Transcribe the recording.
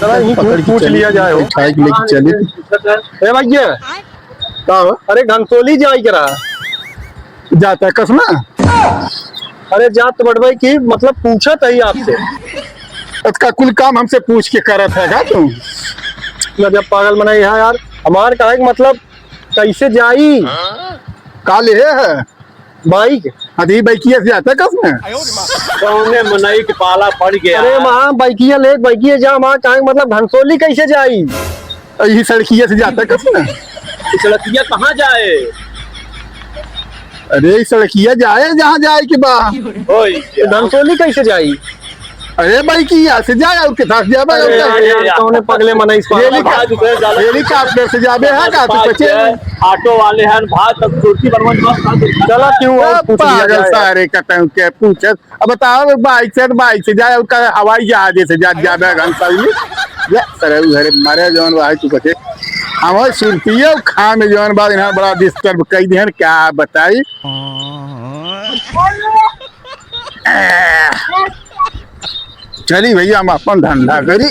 चला यहीं पूछ लिया जाए हो। लेके चले ए भैया का अरे घनसोली जाई करा जाता है कसना। अरे जात बढ़वाई की मतलब पूछा था ही आपसे इसका कुल काम हमसे पूछ के करत है का तुम। जब पागल बनाई है यार हमार कहे का मतलब कैसे जाई काले है बाइक। अभी बैकिया से जाता है कसना। कौने मनई के पाला पड़ गया। अरे वहाँ बाइकिया ले बाइकिया जा वहाँ कहे का मतलब घनसोली कैसे जाई। यही सड़किया से जाता है कसना। सड़किया कहाँ जाए। अरे इस सड़किया जाए जहाँ जाए के बा। घनसोली कैसे जाई। अरे बैकिया से जाए और के साथ जाबे कौने पगले मनाई हेलीकॉप्टर से जाबे है का तो बचे ऑटो वाले हैं भात तक कुर्सी बनवा चला क्यों और पूछ लिया पागल जाए। सारे कहते के पूछे। अब बताओ बाइक से जाए और हवाई जहाज से जाबे घनसोली सर उधर मारे जौन भाई तू कहे हमारे सुरतिया खा में जौन बाद यहाँ बड़ा डिस्टर्ब कई दिन क्या बताई। चली भैया हम अपन धंधा करी।